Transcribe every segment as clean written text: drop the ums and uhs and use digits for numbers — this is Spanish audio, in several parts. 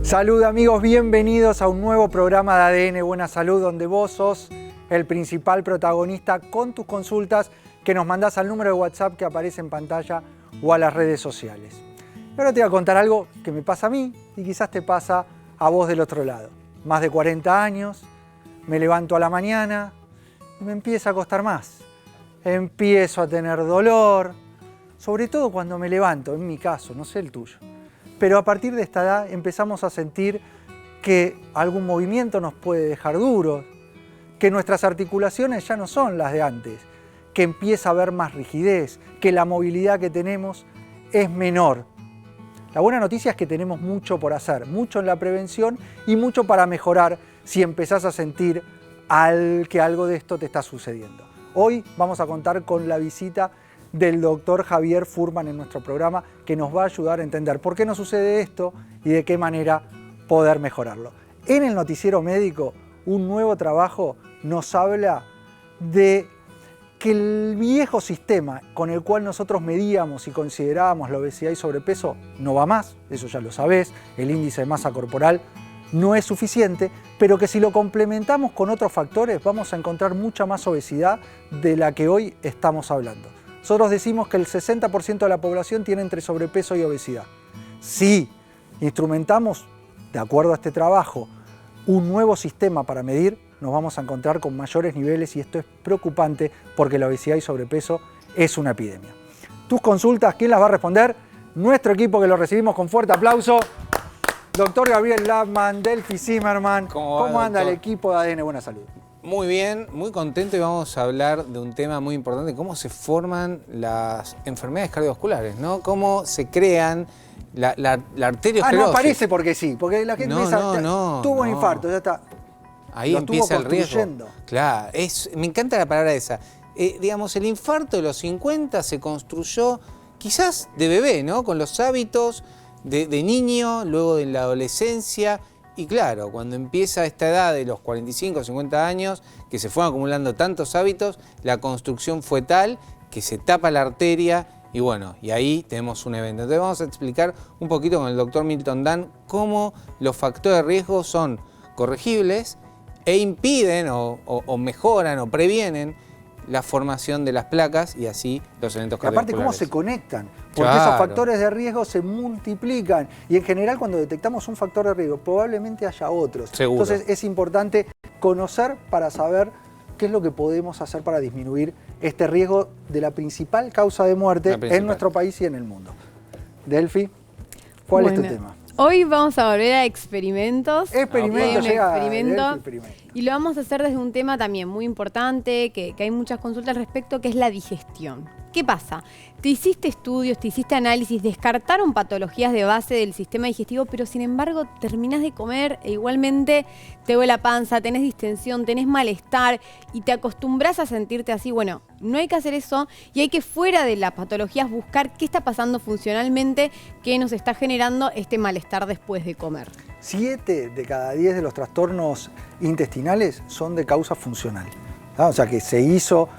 Salud amigos, bienvenidos a un nuevo programa de ADN Buena Salud, donde vos sos el principal protagonista con tus consultas que nos mandás al número de WhatsApp que aparece en pantalla o a las redes sociales. Y ahora te voy a contar algo que me pasa a mí y quizás te pasa a vos del otro lado. Más de 40 años, me levanto a la mañana y me empieza a costar más. Empiezo a tener dolor, sobre todo cuando me levanto, en mi caso, no sé el tuyo. Pero a partir de esta edad empezamos a sentir que algún movimiento nos puede dejar duros, que nuestras articulaciones ya no son las de antes, que empieza a haber más rigidez, que la movilidad que tenemos es menor. La buena noticia es que tenemos mucho por hacer, mucho en la prevención y mucho para mejorar si empezás a sentir que algo de esto te está sucediendo. Hoy vamos a contar con la visita del doctor Javier Furman en nuestro programa, que nos va a ayudar a entender por qué nos sucede esto y de qué manera poder mejorarlo. En el Noticiero Médico, un nuevo trabajo nos habla de que el viejo sistema con el cual nosotros medíamos y considerábamos la obesidad y sobrepeso no va más, eso ya lo sabés, el índice de masa corporal no es suficiente, pero que si lo complementamos con otros factores vamos a encontrar mucha más obesidad de la que hoy estamos hablando. Nosotros decimos que el 60% de la población tiene entre sobrepeso y obesidad. Si instrumentamos, de acuerdo a este trabajo, un nuevo sistema para medir, nos vamos a encontrar con mayores niveles y esto es preocupante porque la obesidad y sobrepeso es una epidemia. Tus consultas, ¿quién las va a responder? Nuestro equipo, que lo recibimos con fuerte aplauso. Doctor Gabriel Labman, Delphi Zimmerman. ¿Cómo anda el equipo de ADN Buena Salud? Muy bien, muy contento, y vamos a hablar de un tema muy importante: cómo se forman las enfermedades cardiovasculares, ¿no? Cómo se crean la arteriosclerosis. No aparece porque sí, porque la gente tuvo un infarto, ya está. Ahí empieza el riesgo. Claro, me encanta la palabra esa. Digamos, el infarto de los 50 se construyó quizás de bebé, ¿no? Con los hábitos de niño, luego de la adolescencia. Y claro, cuando empieza esta edad de los 45 o 50 años, que se fueron acumulando tantos hábitos, la construcción fue tal que se tapa la arteria y bueno, y ahí tenemos un evento. Entonces vamos a explicar un poquito con el doctor Milton Dunn cómo los factores de riesgo son corregibles e impiden o mejoran o previenen la formación de las placas y así los eventos cardiovasculares. Aparte, cómo se conectan, porque esos factores de riesgo se multiplican y en general cuando detectamos un factor de riesgo probablemente haya otros. Seguro. Entonces es importante conocer para saber qué es lo que podemos hacer para disminuir este riesgo de la principal causa de muerte en nuestro país y en el mundo. Delphi, ¿cuál es tu tema? Hoy vamos a volver a experimentos. Experimento. Y lo vamos a hacer desde un tema también muy importante, que hay muchas consultas al respecto, que es la digestión. ¿Qué pasa? Te hiciste estudios, te hiciste análisis, descartaron patologías de base del sistema digestivo, pero sin embargo terminás de comer e igualmente te duele la panza, tenés distensión, tenés malestar y te acostumbras a sentirte así. Bueno, no hay que hacer eso y hay que, fuera de las patologías, buscar qué está pasando funcionalmente que nos está generando este malestar después de comer. 7 de cada 10 de los trastornos intestinales son de causa funcional. O sea que se hizo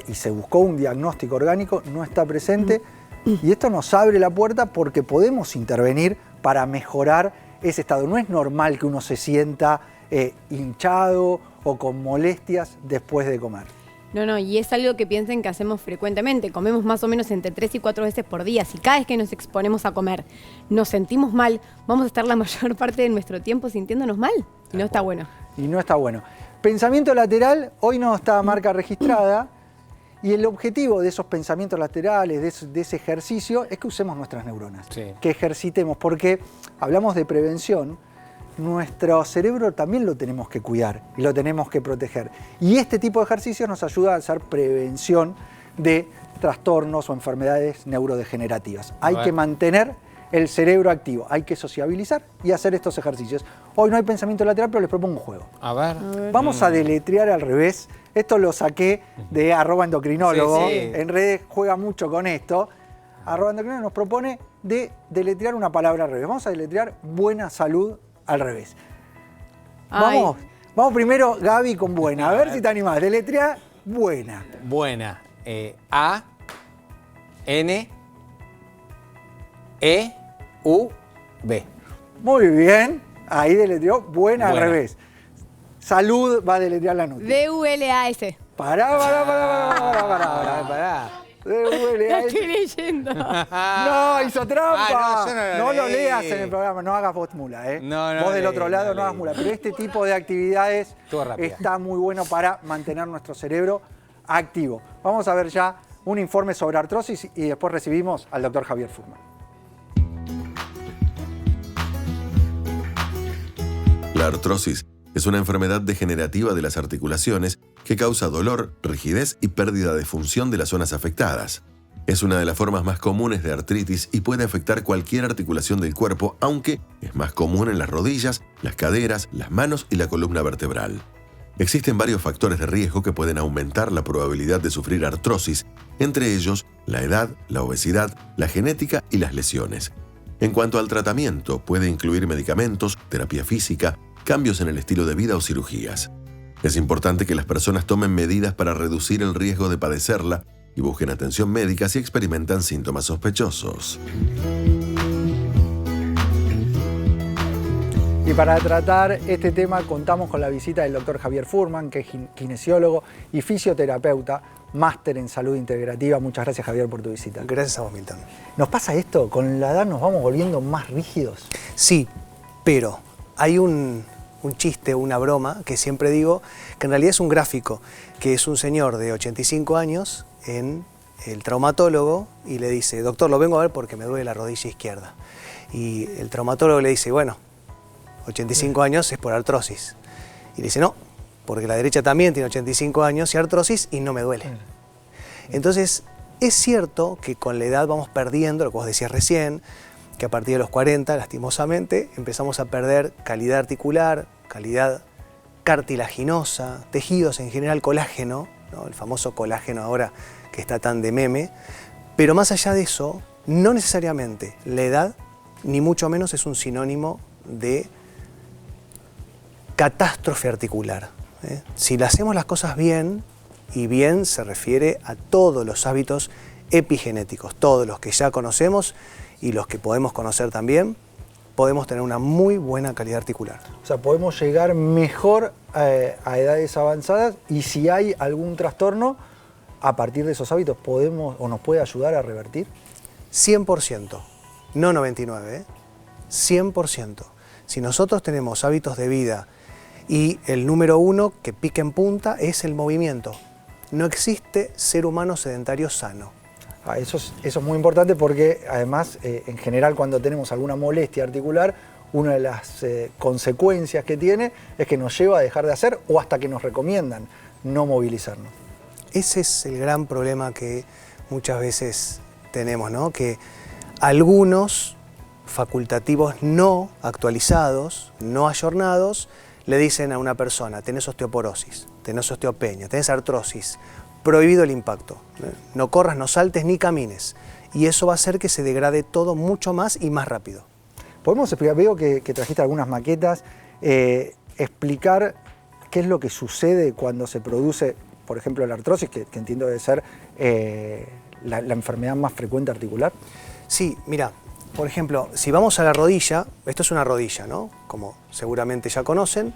y se buscó un diagnóstico orgánico, no está presente. Y esto nos abre la puerta porque podemos intervenir para mejorar ese estado. No es normal que uno se sienta hinchado o con molestias después de comer. No, y es algo que piensen que hacemos frecuentemente. Comemos más o menos entre 3 y 4 veces por día. Si cada vez que nos exponemos a comer nos sentimos mal, vamos a estar la mayor parte de nuestro tiempo sintiéndonos mal. Y no está bueno. Y no está bueno. Pensamiento lateral, hoy no está marca registrada. Y el objetivo de esos pensamientos laterales, de ese ejercicio, es que usemos nuestras neuronas, que ejercitemos, porque hablamos de prevención, nuestro cerebro también lo tenemos que cuidar y lo tenemos que proteger. Y este tipo de ejercicios nos ayuda a hacer prevención de trastornos o enfermedades neurodegenerativas. Hay que mantener el cerebro activo, hay que sociabilizar y hacer estos ejercicios. Hoy no hay pensamiento lateral, pero les propongo un juego. A ver. Vamos a deletrear al revés. Esto lo saqué de @endocrinólogo. En redes juega mucho con esto. @endocrinólogo nos propone de deletrear una palabra al revés. Vamos a deletrear buena salud al revés. Vamos primero, Gaby, con buena. A ver si te animás. Deletrea buena. Buena. A, N, E, U, B. Muy bien. Ahí deletreó buena al revés. Salud va a deletrear la nota. D-U-L-A-S. Pará. La estoy leyendo. No, hizo trampa. No lo leas en el programa, no hagas vos mula, ¿eh? Vos del otro lado no hagas mula. Pero este tipo de actividades está muy bueno para mantener nuestro cerebro activo. Vamos a ver ya un informe sobre artrosis y después recibimos al doctor Javier Furman. La artrosis es una enfermedad degenerativa de las articulaciones que causa dolor, rigidez y pérdida de función de las zonas afectadas. Es una de las formas más comunes de artritis y puede afectar cualquier articulación del cuerpo, aunque es más común en las rodillas, las caderas, las manos y la columna vertebral. Existen varios factores de riesgo que pueden aumentar la probabilidad de sufrir artrosis, entre ellos la edad, la obesidad, la genética y las lesiones. En cuanto al tratamiento, puede incluir medicamentos, terapia física, cambios en el estilo de vida o cirugías. Es importante que las personas tomen medidas para reducir el riesgo de padecerla y busquen atención médica si experimentan síntomas sospechosos. Y para tratar este tema contamos con la visita del doctor Javier Furman, que es kinesiólogo y fisioterapeuta, máster en salud integrativa. Muchas gracias, Javier, por tu visita. Gracias a vos, Milton. ¿Nos pasa esto? ¿Con la edad nos vamos volviendo más rígidos? Sí, pero hay un chiste, una broma, que siempre digo, que en realidad es un gráfico, que es un señor de 85 años en el traumatólogo y le dice, doctor, lo vengo a ver porque me duele la rodilla izquierda. Y el traumatólogo le dice, bueno, 85 años es por artrosis. Y le dice, no, porque la derecha también tiene 85 años y artrosis y no me duele. Entonces, es cierto que con la edad vamos perdiendo, lo que vos decías recién, que a partir de los 40, lastimosamente, empezamos a perder calidad articular, calidad cartilaginosa, tejidos en general, colágeno, ¿no? El famoso colágeno ahora que está tan de meme. Pero más allá de eso, no necesariamente la edad, ni mucho menos es un sinónimo de catástrofe articular. Si le hacemos las cosas bien, y bien se refiere a todos los hábitos epigenéticos, todos los que ya conocemos y los que podemos conocer también, podemos tener una muy buena calidad articular. O sea, podemos llegar mejor a edades avanzadas y si hay algún trastorno, a partir de esos hábitos podemos o nos puede ayudar a revertir. 100%, no 99%, 100%. Si nosotros tenemos hábitos de vida y el número uno que pica en punta es el movimiento, no existe ser humano sedentario sano. Eso es muy importante porque además, en general, cuando tenemos alguna molestia articular, una de las consecuencias que tiene es que nos lleva a dejar de hacer o hasta que nos recomiendan no movilizarnos. Ese es el gran problema que muchas veces tenemos, ¿no? Que algunos facultativos no actualizados, no ayornados, le dicen a una persona, tenés osteoporosis, tenés osteopenia, tenés artrosis, prohibido el impacto, no corras, no saltes ni camines. Y eso va a hacer que se degrade todo mucho más y más rápido. ¿Podemos explicar? Veo que trajiste algunas maquetas, explicar qué es lo que sucede cuando se produce, por ejemplo, la artrosis, que entiendo debe ser la enfermedad más frecuente articular. Sí, mira, por ejemplo, si vamos a la rodilla, esto es una rodilla, ¿no? Como seguramente ya conocen,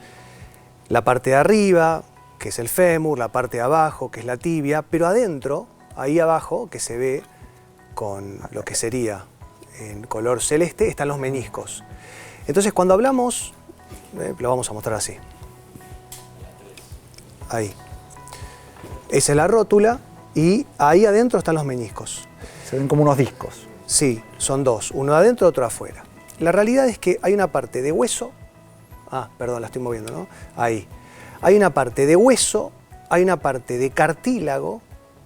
la parte de arriba, que es el fémur, la parte de abajo, que es la tibia, pero adentro, ahí abajo, que se ve con lo que sería en color celeste, están los meniscos. Entonces, cuando hablamos, lo vamos a mostrar así. Ahí. Esa es la rótula y ahí adentro están los meniscos. Se ven como unos discos. Sí, son dos, uno adentro y otro afuera. La realidad es que hay una parte de hueso, perdón, la estoy moviendo, ¿no? Ahí. Hay una parte de hueso, hay una parte de cartílago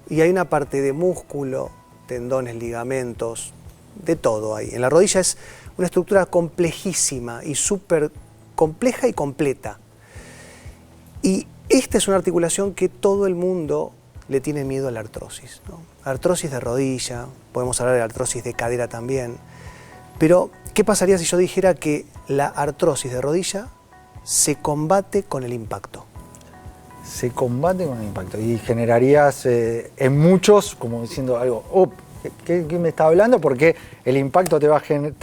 y hay una parte de músculo, tendones, ligamentos, de todo ahí. En la rodilla es una estructura complejísima y súper compleja y completa. Y esta es una articulación que todo el mundo le tiene miedo a la artrosis, ¿no? Artrosis de rodilla, podemos hablar de artrosis de cadera también. Pero, ¿qué pasaría si yo dijera que la artrosis de rodilla se combate con el impacto? Se combate con el impacto y generarías en muchos, como diciendo algo, ¿qué me está hablando? Porque el impacto te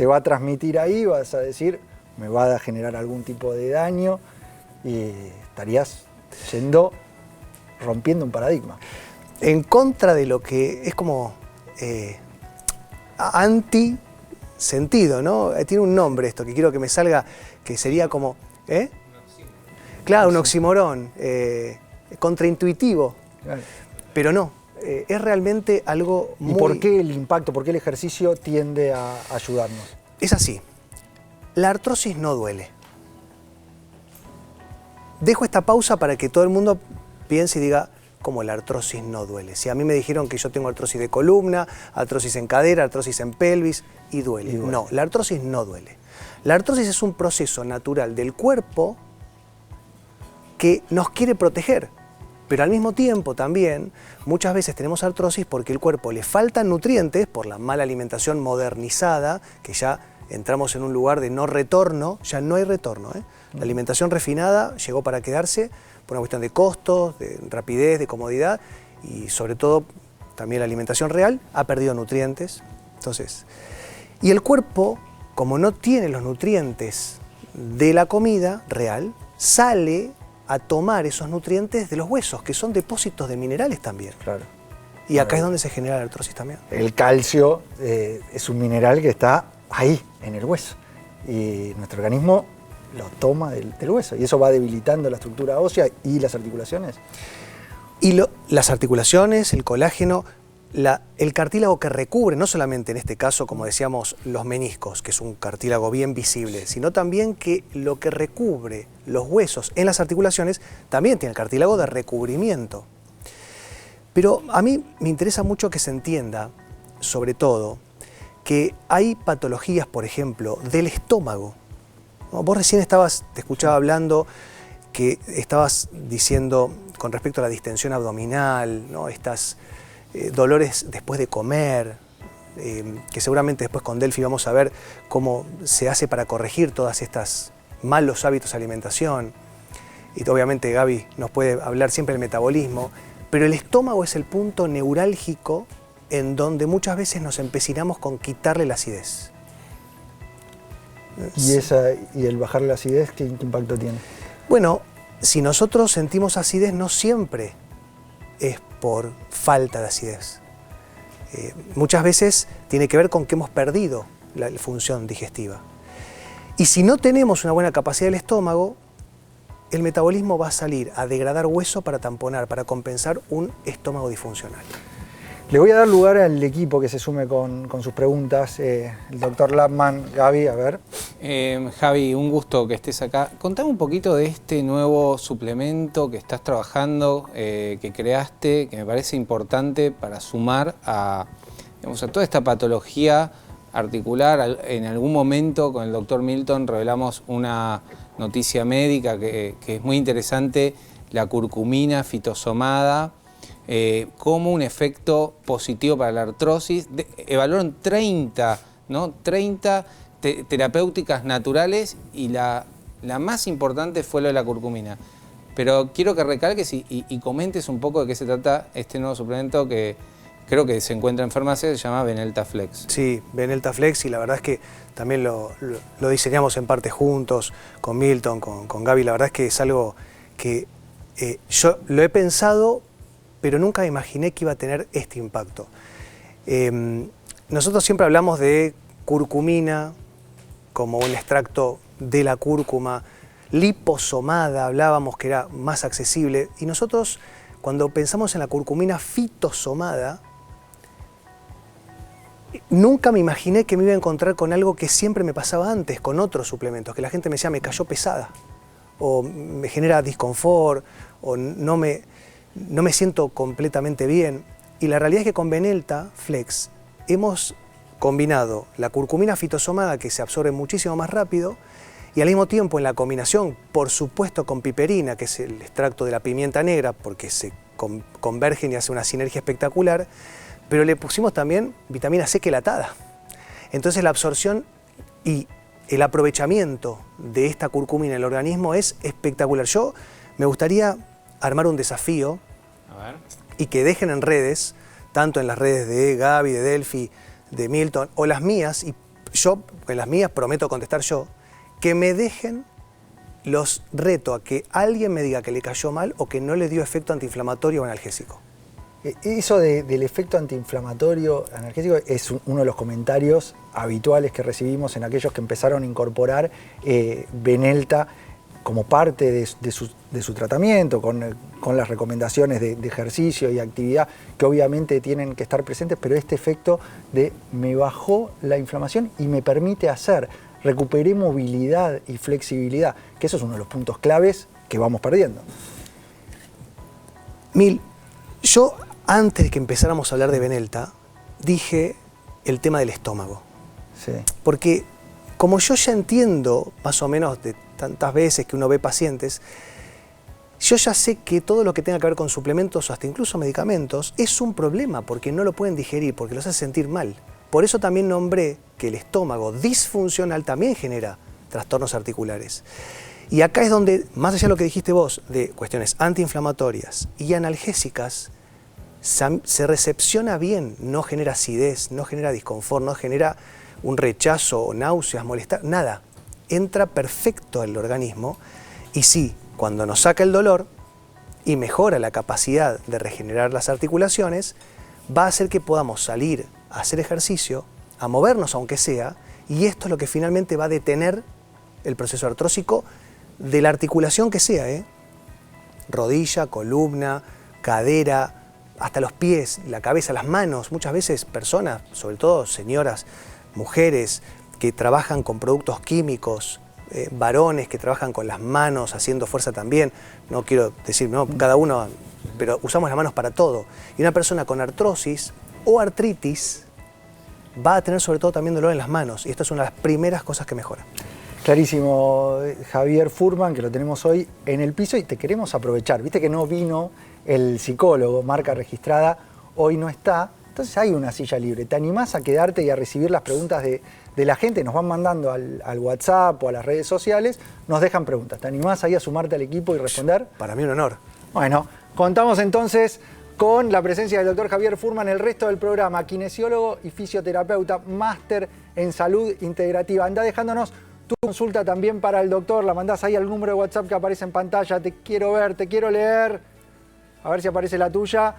va a transmitir ahí, vas a decir, me va a generar algún tipo de daño y estarías rompiendo un paradigma. En contra de lo que es como anti-sentido, ¿no? Tiene un nombre esto, que quiero que me salga, que sería como... Claro, un oxímoron, contraintuitivo, claro. Pero no, es realmente algo muy... ¿Y por qué el impacto, por qué el ejercicio tiende a ayudarnos? Es así, la artrosis no duele. Dejo esta pausa para que todo el mundo piense y diga, ¿cómo la artrosis no duele? Si a mí me dijeron que yo tengo artrosis de columna, artrosis en cadera, artrosis en pelvis, y duele. No, la artrosis no duele. La artrosis es un proceso natural del cuerpo que nos quiere proteger, pero al mismo tiempo también muchas veces tenemos artrosis porque el cuerpo le faltan nutrientes por la mala alimentación modernizada, que ya entramos en un lugar de no retorno, ya no hay retorno. La alimentación refinada llegó para quedarse por una cuestión de costos, de rapidez, de comodidad y sobre todo también la alimentación real ha perdido nutrientes. Entonces, y el cuerpo, como no tiene los nutrientes de la comida real, sale a tomar esos nutrientes de los huesos, que son depósitos de minerales también. Claro. Y acá es donde se genera la artrosis también. El calcio es un mineral que está ahí, en el hueso. Y nuestro organismo lo toma del hueso. Y eso va debilitando la estructura ósea y las articulaciones. Y las articulaciones, el colágeno, el cartílago que recubre, no solamente en este caso, como decíamos, los meniscos, que es un cartílago bien visible, sino también que lo que recubre los huesos en las articulaciones también tiene el cartílago de recubrimiento. Pero a mí me interesa mucho que se entienda, sobre todo, que hay patologías, por ejemplo, del estómago. Vos recién te escuchaba hablando que estabas diciendo con respecto a la distensión abdominal, ¿no? Estas dolores después de comer, que seguramente después con Delphi vamos a ver cómo se hace para corregir todas estas malos hábitos de alimentación. Y obviamente Gaby nos puede hablar siempre del metabolismo, pero el estómago es el punto neurálgico en donde muchas veces nos empecinamos con quitarle la acidez. ¿Y el bajarle la acidez qué impacto tiene? Bueno, si nosotros sentimos acidez no siempre es por falta de acidez. Muchas veces tiene que ver con que hemos perdido la función digestiva. Y si no tenemos una buena capacidad del estómago, el metabolismo va a salir a degradar hueso para tamponar, para compensar un estómago disfuncional. Le voy a dar lugar al equipo que se sume con sus preguntas. El doctor Lapman, Gaby, a ver. Javi, un gusto que estés acá. Contame un poquito de este nuevo suplemento que estás trabajando, que creaste, que me parece importante para sumar a toda esta patología articular. En algún momento con el doctor Milton revelamos una noticia médica que es muy interesante, la curcumina fitosomada, como un efecto positivo para la artrosis. Evaluaron 30 terapéuticas naturales y la más importante fue lo de la curcumina. Pero quiero que recalques y comentes un poco de qué se trata este nuevo suplemento que creo que se encuentra en farmacia, se llama Benelta Flex. Sí, Benelta Flex, y la verdad es que también lo diseñamos en parte juntos, con Milton, con Gaby. La verdad es que es algo que yo lo he pensado, pero nunca me imaginé que iba a tener este impacto. Nosotros siempre hablamos de curcumina como un extracto de la cúrcuma, liposomada, hablábamos que era más accesible, y nosotros cuando pensamos en la curcumina fitosomada, nunca me imaginé que me iba a encontrar con algo que siempre me pasaba antes, con otros suplementos, que la gente me decía me cayó pesada, o me genera disconfort, o no me siento completamente bien. Y la realidad es que con Benelta Flex hemos combinado la curcumina fitosomada, que se absorbe muchísimo más rápido, y al mismo tiempo en la combinación, por supuesto, con piperina, que es el extracto de la pimienta negra, porque se convergen y hace una sinergia espectacular, pero le pusimos también vitamina C quelatada. Entonces la absorción y el aprovechamiento de esta curcumina en el organismo es espectacular. Yo me gustaría armar un desafío y que dejen en redes, tanto en las redes de Gaby, de Delphi, de Milton, o las mías, y yo en las mías prometo contestar yo, que me dejen, los reto a que alguien me diga que le cayó mal o que no le dio efecto antiinflamatorio o analgésico. Eso del efecto antiinflamatorio analgésico es uno de los comentarios habituales que recibimos en aquellos que empezaron a incorporar Benelta como parte de su tratamiento, con las recomendaciones de ejercicio y actividad que obviamente tienen que estar presentes, pero este efecto de me bajó la inflamación y me permite hacer, recuperé movilidad y flexibilidad, que eso es uno de los puntos claves que vamos perdiendo. Yo antes de que empezáramos a hablar de Benelta, dije el tema del estómago. Sí. Porque como yo ya entiendo, más o menos de tantas veces que uno ve pacientes, yo ya sé que todo lo que tenga que ver con suplementos o hasta incluso medicamentos es un problema porque no lo pueden digerir, porque los hace sentir mal. Por eso también nombré que el estómago disfuncional también genera trastornos articulares. Y acá es donde, más allá de lo que dijiste vos, de cuestiones antiinflamatorias y analgésicas, se recepciona bien, no genera acidez, no genera disconfort, no genera un rechazo, náuseas, molestar, nada. Entra perfecto al organismo y sí, cuando nos saca el dolor y mejora la capacidad de regenerar las articulaciones, va a hacer que podamos salir a hacer ejercicio, a movernos aunque sea, y esto es lo que finalmente va a detener el proceso artrósico de la articulación que sea, rodilla, columna, cadera, hasta los pies, la cabeza, las manos. Muchas veces personas, sobre todo señoras, mujeres que trabajan con productos químicos, varones que trabajan con las manos haciendo fuerza también, no quiero decir, no, cada uno, pero usamos las manos para todo. Y una persona con artrosis o artritis va a tener sobre todo también dolor en las manos, y esto es una de las primeras cosas que mejora. Clarísimo, Javier Furman, que lo tenemos hoy en el piso y te queremos aprovechar. Viste que no vino el psicólogo, marca registrada, hoy no está, entonces hay una silla libre. ¿Te animás a quedarte y a recibir las preguntas de la gente? Nos van mandando al WhatsApp o a las redes sociales, nos dejan preguntas. ¿Te animás ahí a sumarte al equipo y responder? Para mí un honor. Bueno, contamos entonces con la presencia del doctor Javier Furman el resto del programa, kinesiólogo y fisioterapeuta, máster en salud integrativa. Andá dejándonos tu consulta también para el doctor, la mandás ahí al número de WhatsApp que aparece en pantalla. Te quiero ver, te quiero leer. A ver si aparece la tuya.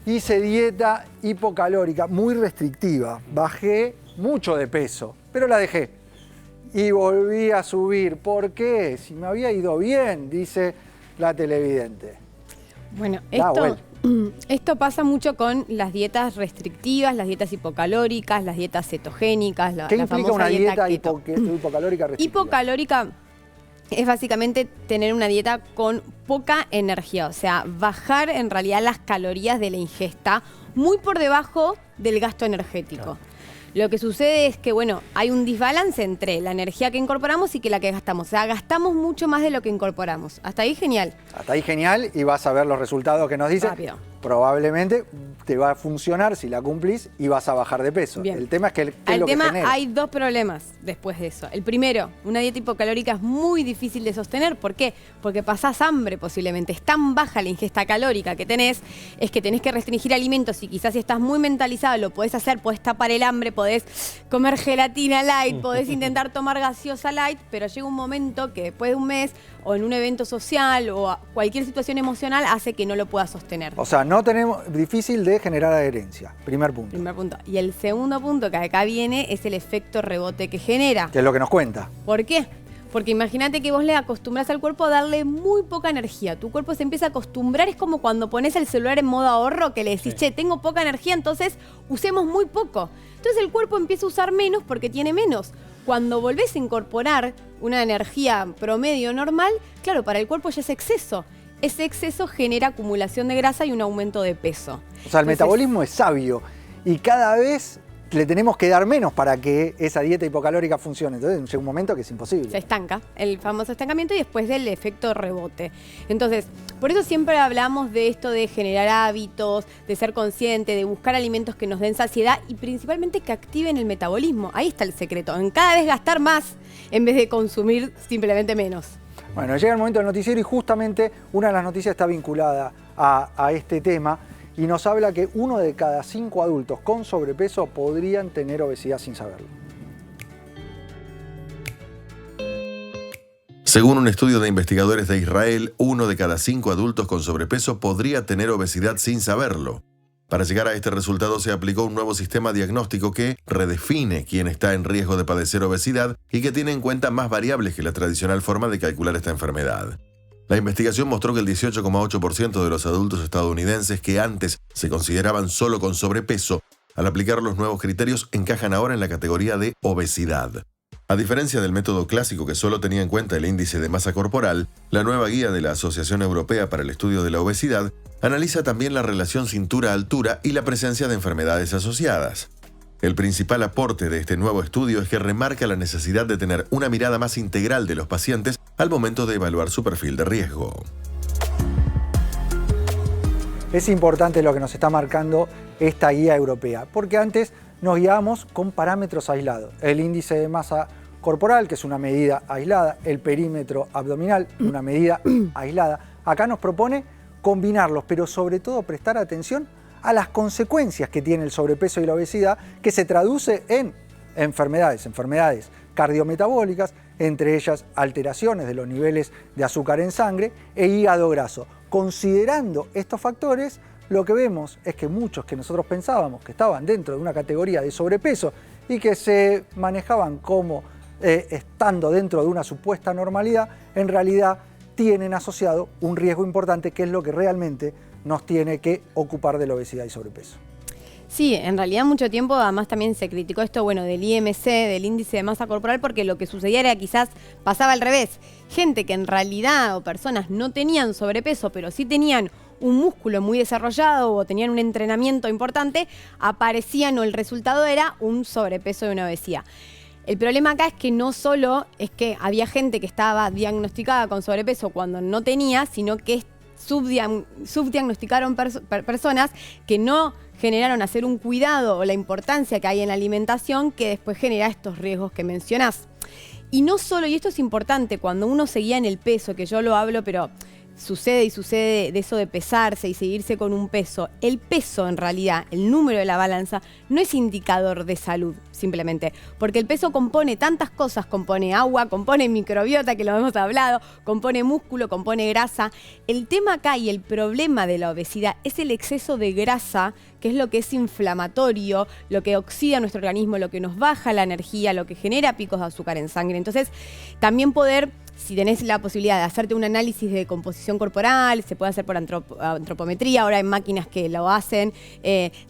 Hice dieta hipocalórica, muy restrictiva. Bajé mucho de peso, pero la dejé. Y volví a subir. ¿Por qué? Si me había ido bien, dice la televidente. Bueno, esto pasa mucho con las dietas restrictivas, las dietas hipocalóricas, las dietas cetogénicas, ¿Qué implica una dieta keto? hipocalórica restrictiva? Hipocalórica es básicamente tener una dieta con poca energía, o sea, bajar en realidad las calorías de la ingesta muy por debajo del gasto energético. Claro. Lo que sucede es que, bueno, hay un desbalance entre la energía que incorporamos y la que gastamos. O sea, gastamos mucho más de lo que incorporamos. Hasta ahí genial. Hasta ahí genial y vas a ver los resultados que nos dice. Rápido. Probablemente te va a funcionar si la cumplís y vas a bajar de peso. Bien. El tema es que hay dos problemas después de eso. El primero, una dieta hipocalórica es muy difícil de sostener. ¿Por qué? Porque pasás hambre posiblemente. Es tan baja la ingesta calórica que tenés, es que tenés que restringir alimentos y quizás si estás muy mentalizado lo podés hacer, podés tapar el hambre, podés comer gelatina light, podés intentar tomar gaseosa light, pero llega un momento que después de un mes o en un evento social o cualquier situación emocional hace que no lo puedas sostener. O sea, no tenemos, difícil de generar adherencia, primer punto. Primer punto. Y el segundo punto que acá viene es el efecto rebote que genera. Que es lo que nos cuenta. ¿Por qué? Porque imagínate que vos le acostumbras al cuerpo a darle muy poca energía. Tu cuerpo se empieza a acostumbrar, es como cuando pones el celular en modo ahorro, que le decís, che, tengo poca energía, entonces usemos muy poco. Entonces el cuerpo empieza a usar menos porque tiene menos. Cuando volvés a incorporar una energía promedio normal, claro, para el cuerpo ya es exceso. Ese exceso genera acumulación de grasa y un aumento de peso. O sea, el metabolismo es sabio y cada vez le tenemos que dar menos para que esa dieta hipocalórica funcione. Entonces llega un momento que es imposible. Se estanca, el famoso estancamiento y después del efecto rebote. Entonces, por eso siempre hablamos de esto de generar hábitos, de ser consciente, de buscar alimentos que nos den saciedad y principalmente que activen el metabolismo. Ahí está el secreto, en cada vez gastar más en vez de consumir simplemente menos. Bueno, llega el momento del noticiero y justamente una de las noticias está vinculada a este tema y nos habla que 1 de cada 5 adultos con sobrepeso podrían tener obesidad sin saberlo. Según un estudio de investigadores de Israel, 1 de cada 5 adultos con sobrepeso podría tener obesidad sin saberlo. Para llegar a este resultado se aplicó un nuevo sistema diagnóstico que redefine quién está en riesgo de padecer obesidad y que tiene en cuenta más variables que la tradicional forma de calcular esta enfermedad. La investigación mostró que el 18,8% de los adultos estadounidenses que antes se consideraban solo con sobrepeso, al aplicar los nuevos criterios encajan ahora en la categoría de obesidad. A diferencia del método clásico que solo tenía en cuenta el índice de masa corporal, la nueva guía de la Asociación Europea para el Estudio de la Obesidad analiza también la relación cintura-altura y la presencia de enfermedades asociadas. El principal aporte de este nuevo estudio es que remarca la necesidad de tener una mirada más integral de los pacientes al momento de evaluar su perfil de riesgo. Es importante lo que nos está marcando esta guía europea, porque antes nos guiábamos con parámetros aislados. El índice de masa corporal, que es una medida aislada, el perímetro abdominal, una medida aislada. Acá nos propone combinarlos, pero sobre todo prestar atención a las consecuencias que tiene el sobrepeso y la obesidad, que se traduce en enfermedades cardiometabólicas, entre ellas alteraciones de los niveles de azúcar en sangre e hígado graso. Considerando estos factores, lo que vemos es que muchos que nosotros pensábamos que estaban dentro de una categoría de sobrepeso y que se manejaban como estando dentro de una supuesta normalidad, en realidad tienen asociado un riesgo importante, que es lo que realmente nos tiene que ocupar de la obesidad y sobrepeso. Sí, en realidad mucho tiempo además también se criticó esto, bueno, del IMC, del índice de masa corporal, porque lo que sucedía era quizás pasaba al revés. Gente que en realidad, o personas no tenían sobrepeso, pero sí tenían un músculo muy desarrollado o tenían un entrenamiento importante, aparecían o el resultado era un sobrepeso de una obesidad. El problema acá es que no solo es que había gente que estaba diagnosticada con sobrepeso cuando no tenía, sino que subdiagnosticaron personas que no generaron hacer un cuidado o la importancia que hay en la alimentación, que después genera estos riesgos que mencionás. Y no solo, y esto es importante, cuando uno se guía en el peso, que yo lo hablo, pero sucede de eso de pesarse y seguirse con un peso. El peso, en realidad, el número de la balanza, no es indicador de salud, simplemente. Porque el peso compone tantas cosas, compone agua, compone microbiota, que lo hemos hablado, compone músculo, compone grasa. El tema acá y el problema de la obesidad es el exceso de grasa, que es lo que es inflamatorio, lo que oxida nuestro organismo, lo que nos baja la energía, lo que genera picos de azúcar en sangre. Entonces, también poder, si tenés la posibilidad de hacerte un análisis de composición corporal, se puede hacer por antropometría, ahora hay máquinas que lo hacen,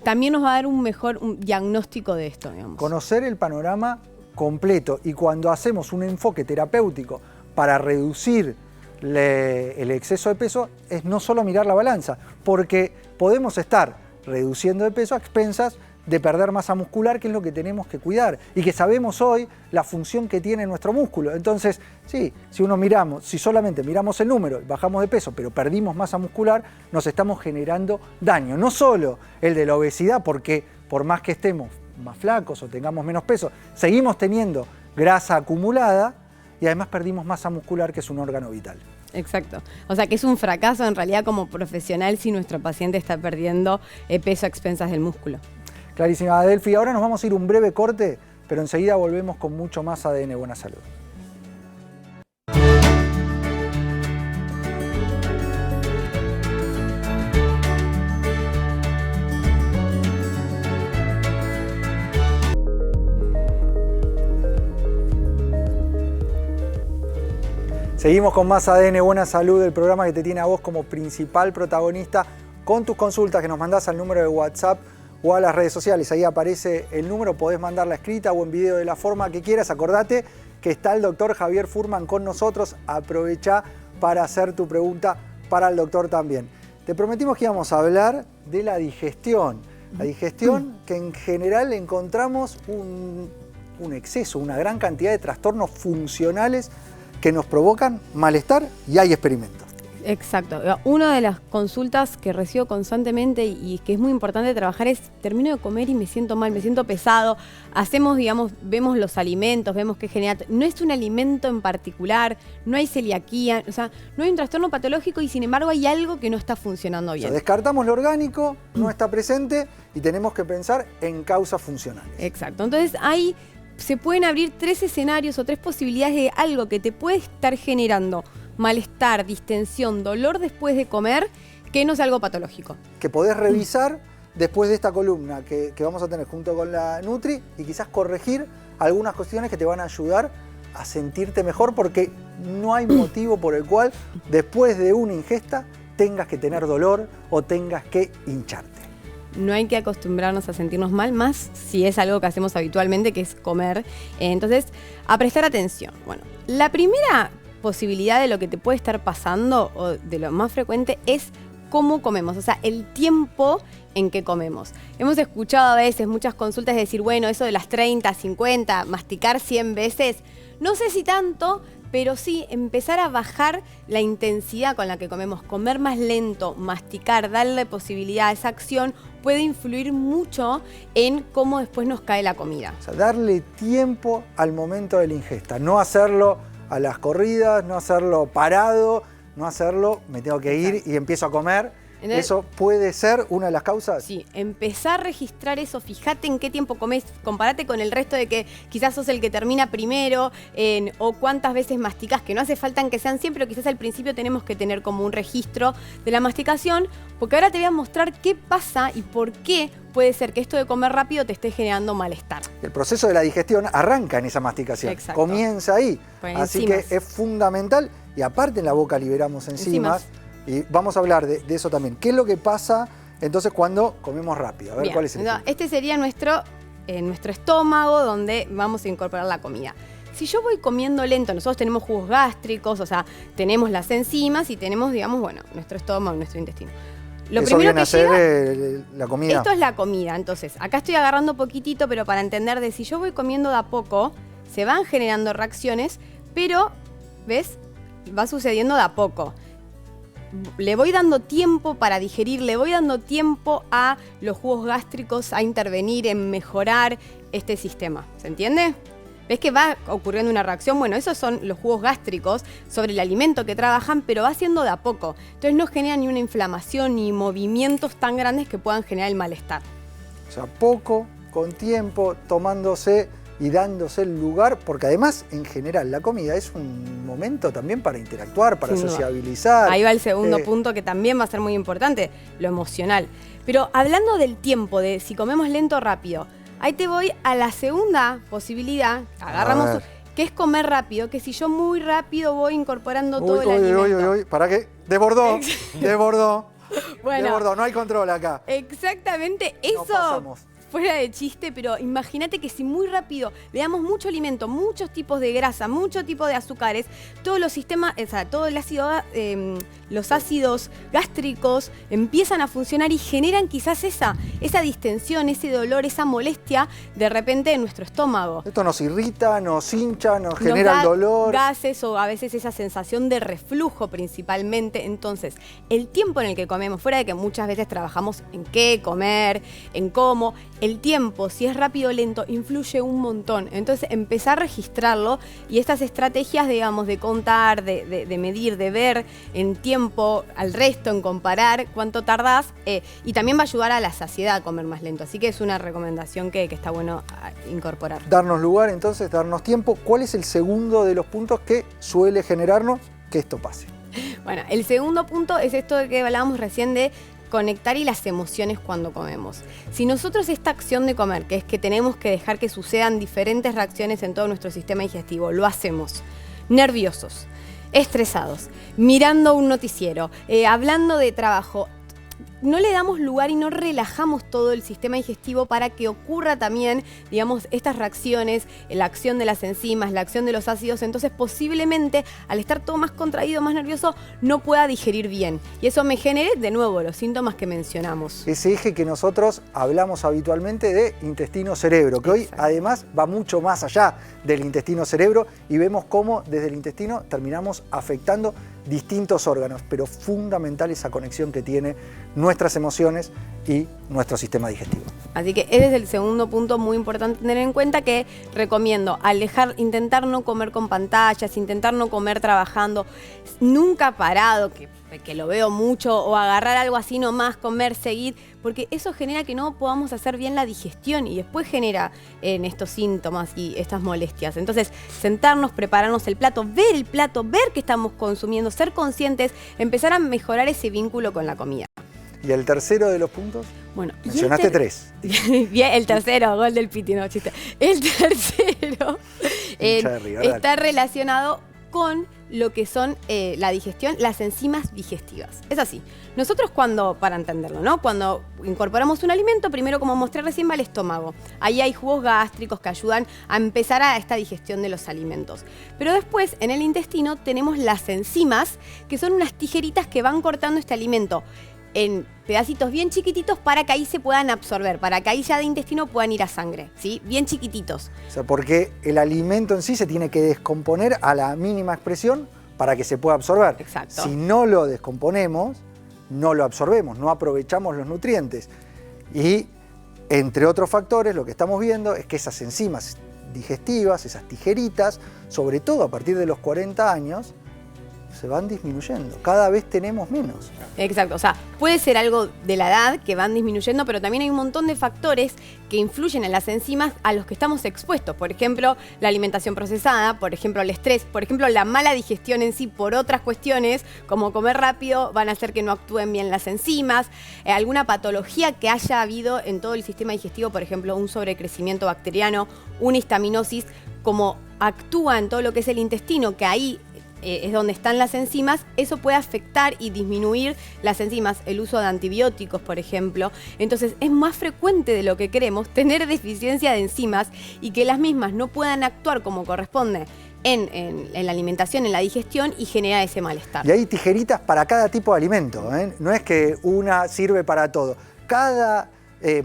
también nos va a dar un diagnóstico de esto, digamos. Conocer el panorama completo, y cuando hacemos un enfoque terapéutico para reducir el exceso de peso, es no solo mirar la balanza, porque podemos estar reduciendo de peso a expensas de perder masa muscular, que es lo que tenemos que cuidar y que sabemos hoy la función que tiene nuestro músculo. Entonces, sí, si solamente miramos el número y bajamos de peso, pero perdimos masa muscular, nos estamos generando daño. No solo el de la obesidad, porque por más que estemos más flacos o tengamos menos peso, seguimos teniendo grasa acumulada y además perdimos masa muscular, que es un órgano vital. Exacto. O sea que es un fracaso en realidad como profesional si nuestro paciente está perdiendo peso a expensas del músculo. Clarísima, Adelphi. Ahora nos vamos a ir un breve corte, pero enseguida volvemos con mucho más ADN Buena Salud. Seguimos con más ADN Buena Salud, el programa que te tiene a vos como principal protagonista con tus consultas que nos mandás al número de WhatsApp o a las redes sociales. Ahí aparece el número, podés mandarla escrita o en video, de la forma que quieras. Acordate que está el doctor Javier Furman con nosotros. Aprovechá para hacer tu pregunta para el doctor también. Te prometimos que íbamos a hablar de la digestión. La digestión, que en general encontramos un exceso, una gran cantidad de trastornos funcionales que nos provocan malestar, y hay experimentos. Exacto. Una de las consultas que recibo constantemente y que es muy importante trabajar es: termino de comer y me siento mal, me siento pesado. Hacemos, digamos, vemos los alimentos, vemos qué genera. No es un alimento en particular, no hay celiaquía, o sea, no hay un trastorno patológico y sin embargo hay algo que no está funcionando bien. O sea, descartamos lo orgánico, no está presente y tenemos que pensar en causas funcionales. Exacto. Entonces hay se pueden abrir 3 escenarios o 3 posibilidades de algo que te puede estar generando malestar, distensión, dolor después de comer, que no es algo patológico. Que podés revisar después de esta columna que vamos a tener junto con la Nutri y quizás corregir algunas cuestiones que te van a ayudar a sentirte mejor, porque no hay motivo por el cual después de una ingesta tengas que tener dolor o tengas que hincharte. No hay que acostumbrarnos a sentirnos mal, más si es algo que hacemos habitualmente, que es comer. Entonces, a prestar atención. Bueno, la primera posibilidad de lo que te puede estar pasando, o de lo más frecuente, es cómo comemos, o sea, el tiempo en que comemos. Hemos escuchado a veces muchas consultas decir, bueno, eso de las 30, 50, masticar 100 veces, no sé si tanto, pero sí empezar a bajar la intensidad con la que comemos, comer más lento, masticar, darle posibilidad a esa acción, puede influir mucho en cómo después nos cae la comida. O sea, darle tiempo al momento de la ingesta, no hacerlo a las corridas, no hacerlo parado, no hacerlo, me tengo que ir y empiezo a comer. Entonces, ¿eso puede ser una de las causas? Sí, empezar a registrar eso, fíjate en qué tiempo comes, comparate con el resto de que quizás sos el que termina primero, o cuántas veces masticás, que no hace falta en que sean 100, pero quizás al principio tenemos que tener como un registro de la masticación, porque ahora te voy a mostrar qué pasa y por qué puede ser que esto de comer rápido te esté generando malestar. El proceso de la digestión arranca en esa masticación. Exacto. Comienza ahí. Pues así enzimas. que es fundamental, y aparte en la boca liberamos enzimas. Y vamos a hablar de eso también. ¿Qué es lo que pasa entonces cuando comemos rápido? A ver, Bien, ¿cuál es el ejemplo? este sería nuestro estómago donde vamos a incorporar la comida. Si yo voy comiendo lento, nosotros tenemos jugos gástricos, o sea, tenemos las enzimas y tenemos, digamos, bueno, nuestro estómago, nuestro intestino. Lo Eso primero viene a que ser llega, la comida. esto es la comida. Entonces, acá estoy agarrando poquitito, pero para entender de si yo voy comiendo de a poco, se van generando reacciones, pero, ¿ves? Va sucediendo de a poco. Le voy dando tiempo para digerir, le voy dando tiempo a los jugos gástricos a intervenir en mejorar este sistema. ¿Se entiende? ¿Ves que va ocurriendo una reacción? Bueno, esos son los jugos gástricos sobre el alimento que trabajan, pero va siendo de a poco. Entonces no genera ni una inflamación ni movimientos tan grandes que puedan generar el malestar. O sea, poco, con tiempo, tomándose y dándose el lugar, porque además, en general, la comida es un momento también para interactuar, para sociabilizar. Ahí va el segundo punto que también va a ser muy importante, lo emocional. Pero hablando del tiempo, de si comemos lento o rápido, ahí te voy a la segunda posibilidad, agarramos, que es comer rápido, que si yo muy rápido voy incorporando todo el alimento. ¿Para qué? Desbordó, desbordó. Bueno, desbordó, no hay control acá. Exactamente, eso fuera de chiste, pero imagínate que si muy rápido le damos mucho alimento, muchos tipos de grasa, mucho tipo de azúcares, todos los sistemas, o sea, todo el ácido, los ácidos gástricos empiezan a funcionar y generan quizás esa distensión, ese dolor, esa molestia de repente en nuestro estómago. Esto nos irrita, nos hincha, nos genera el dolor. Gases o a veces esa sensación de reflujo principalmente. Entonces, el tiempo en el que comemos, fuera de que muchas veces trabajamos en qué comer, en cómo, el tiempo, si es rápido o lento, influye un montón. Entonces, empezar a registrarlo y estas estrategias, digamos, de contar, de medir, de ver en tiempo al resto, en comparar cuánto tardás, y también va a ayudar a la saciedad a comer más lento. Así que es una recomendación que está bueno incorporar. Darnos lugar, entonces, darnos tiempo. ¿Cuál es el segundo de los puntos que suele generarnos que esto pase? Bueno, el segundo punto es esto de que hablábamos recién de conectar y las emociones cuando comemos. Si nosotros esta acción de comer, que es que tenemos que dejar que sucedan diferentes reacciones en todo nuestro sistema digestivo, lo hacemos nerviosos, estresados, mirando un noticiero, hablando de trabajo, no le damos lugar y no relajamos todo el sistema digestivo para que ocurra también, digamos, estas reacciones, la acción de las enzimas, la acción de los ácidos, entonces posiblemente al estar todo más contraído, más nervioso, no pueda digerir bien. Y eso me genere, de nuevo, los síntomas que mencionamos. Ese eje que nosotros hablamos habitualmente de intestino-cerebro, que hoy además va mucho más allá del intestino-cerebro y vemos cómo desde el intestino terminamos afectando distintos órganos, pero fundamental esa conexión que tiene nuestras emociones y nuestro sistema digestivo. Así que ese es el segundo punto muy importante tener en cuenta, que recomiendo intentar no comer con pantallas, intentar no comer trabajando, nunca parado, que que lo veo mucho, o agarrar algo así nomás, comer, seguir, porque eso genera que no podamos hacer bien la digestión y después genera estos síntomas y estas molestias. Entonces, sentarnos, prepararnos el plato, ver qué estamos consumiendo, ser conscientes, empezar a mejorar ese vínculo con la comida. ¿Y el tercero de los puntos? Bueno, mencionaste 3. Bien, el tercero, gol del Piti, no, chiste. El tercero está relacionado con lo que son la digestión, las enzimas digestivas. Es así. Nosotros para entenderlo, ¿no? Cuando incorporamos un alimento, primero, como mostré recién, va al estómago. Ahí hay jugos gástricos que ayudan a empezar a esta digestión de los alimentos. Pero después, en el intestino, tenemos las enzimas, que son unas tijeritas que van cortando este alimento en pedacitos bien chiquititos para que ahí se puedan absorber, para que ahí ya de intestino puedan ir a sangre, ¿sí? Bien chiquititos. O sea, porque el alimento en sí se tiene que descomponer a la mínima expresión para que se pueda absorber. Exacto. Si no lo descomponemos, no lo absorbemos, no aprovechamos los nutrientes. Y entre otros factores, lo que estamos viendo es que esas enzimas digestivas, esas tijeritas, sobre todo a partir de los 40 años, se van disminuyendo. Cada vez tenemos menos. Exacto. O sea, puede ser algo de la edad que van disminuyendo, pero también hay un montón de factores que influyen en las enzimas a los que estamos expuestos. Por ejemplo, la alimentación procesada, por ejemplo, el estrés, por ejemplo, la mala digestión en sí por otras cuestiones, como comer rápido, van a hacer que no actúen bien las enzimas. Alguna patología que haya habido en todo el sistema digestivo, por ejemplo, un sobrecrecimiento bacteriano, una histaminosis, como actúa en todo lo que es el intestino, que ahí es donde están las enzimas, eso puede afectar y disminuir las enzimas, el uso de antibióticos, por ejemplo. Entonces, es más frecuente de lo que creemos tener deficiencia de enzimas y que las mismas no puedan actuar como corresponde en la alimentación, en la digestión, y genera ese malestar. Y hay tijeritas para cada tipo de alimento, ¿eh? No es que una sirve para todo. Cada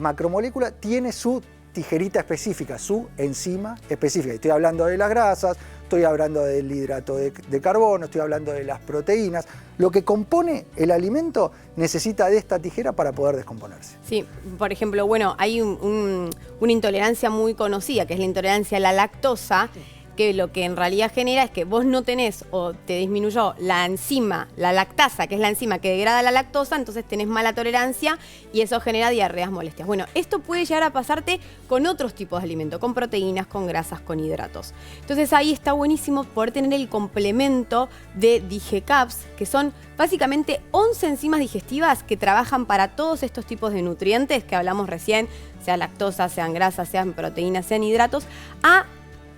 macromolécula tiene su tijerita específica, su enzima específica. Estoy hablando de las grasas, estoy hablando del hidrato de carbono, estoy hablando de las proteínas. Lo que compone el alimento necesita de esta tijera para poder descomponerse. Sí, por ejemplo, bueno, hay una intolerancia muy conocida, que es la intolerancia a la lactosa, que lo que en realidad genera es que vos no tenés o te disminuyó la enzima, la lactasa, que es la enzima que degrada la lactosa, entonces tenés mala tolerancia y eso genera diarreas, molestias. Bueno, esto puede llegar a pasarte con otros tipos de alimentos, con proteínas, con grasas, con hidratos. Entonces ahí está buenísimo poder tener el complemento de DigeCaps, que son básicamente 11 enzimas digestivas que trabajan para todos estos tipos de nutrientes que hablamos recién, sea lactosa, sean grasas, sean proteínas, sean hidratos, a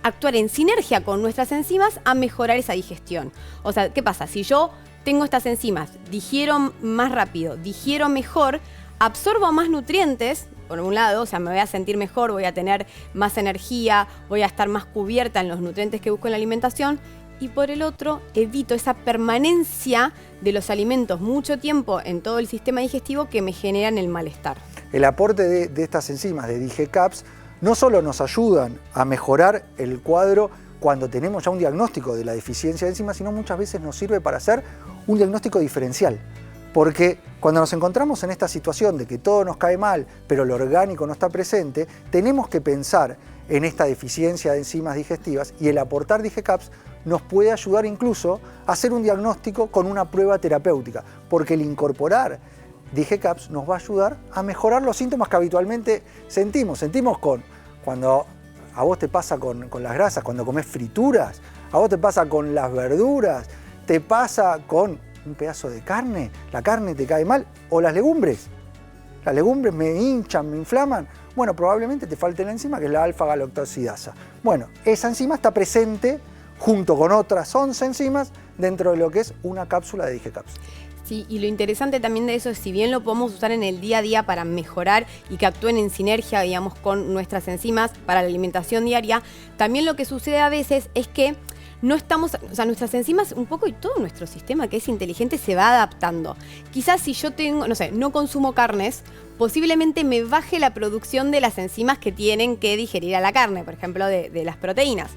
actuar en sinergia con nuestras enzimas a mejorar esa digestión. O sea, ¿qué pasa? Si yo tengo estas enzimas, digiero más rápido, digiero mejor, absorbo más nutrientes, por un lado, o sea, me voy a sentir mejor, voy a tener más energía, voy a estar más cubierta en los nutrientes que busco en la alimentación, y por el otro, evito esa permanencia de los alimentos mucho tiempo en todo el sistema digestivo que me generan el malestar. El aporte de estas enzimas de DigeCaps no solo nos ayudan a mejorar el cuadro cuando tenemos ya un diagnóstico de la deficiencia de enzimas, sino muchas veces nos sirve para hacer un diagnóstico diferencial. Porque cuando nos encontramos en esta situación de que todo nos cae mal, pero lo orgánico no está presente, tenemos que pensar en esta deficiencia de enzimas digestivas, y el aportar DigeCaps nos puede ayudar incluso a hacer un diagnóstico con una prueba terapéutica, porque el incorporar DigeCaps nos va a ayudar a mejorar los síntomas que habitualmente sentimos. Sentimos cuando a vos te pasa con las grasas, cuando comés frituras, a vos te pasa con las verduras, te pasa con un pedazo de carne, la carne te cae mal, o las legumbres. Las legumbres me hinchan, me inflaman. Bueno, probablemente te falte la enzima, que es la alfa-galactosidasa. Bueno, esa enzima está presente junto con otras 11 enzimas dentro de lo que es una cápsula de DigeCaps. Sí, y lo interesante también de eso es, si bien lo podemos usar en el día a día para mejorar y que actúen en sinergia, digamos, con nuestras enzimas para la alimentación diaria, también lo que sucede a veces es que no estamos, o sea, nuestras enzimas un poco y todo nuestro sistema que es inteligente se va adaptando. Quizás si yo tengo, no sé, no consumo carnes, posiblemente me baje la producción de las enzimas que tienen que digerir a la carne, por ejemplo, de las proteínas.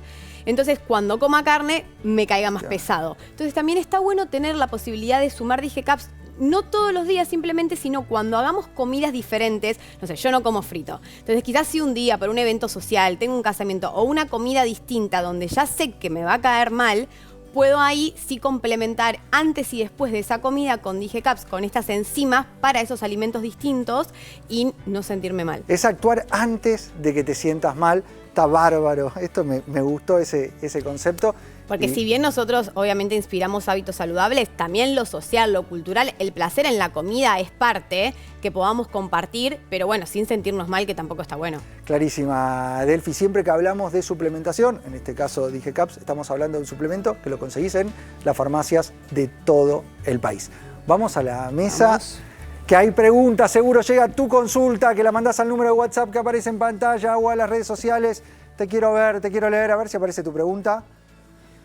Entonces, cuando coma carne, me caiga más pesado. Entonces, también está bueno tener la posibilidad de sumar DigeCaps, no todos los días simplemente, sino cuando hagamos comidas diferentes. No sé, yo no como frito. Entonces, quizás si un día, por un evento social, tengo un casamiento o una comida distinta donde ya sé que me va a caer mal, puedo ahí sí complementar antes y después de esa comida con DigeCaps, con estas enzimas para esos alimentos distintos y no sentirme mal. Es actuar antes de que te sientas mal. Está bárbaro. Esto me gustó ese concepto. Porque si bien nosotros obviamente inspiramos hábitos saludables, también lo social, lo cultural, el placer en la comida es parte que podamos compartir, pero bueno, sin sentirnos mal, que tampoco está bueno. Clarísima, Delphi. Siempre que hablamos de suplementación, en este caso DigeCaps, estamos hablando de un suplemento que lo conseguís en las farmacias de todo el país. Vamos a la mesa. Vamos. Que hay preguntas, seguro llega tu consulta, que la mandás al número de WhatsApp que aparece en pantalla o a las redes sociales. Te quiero ver, te quiero leer, a ver si aparece tu pregunta.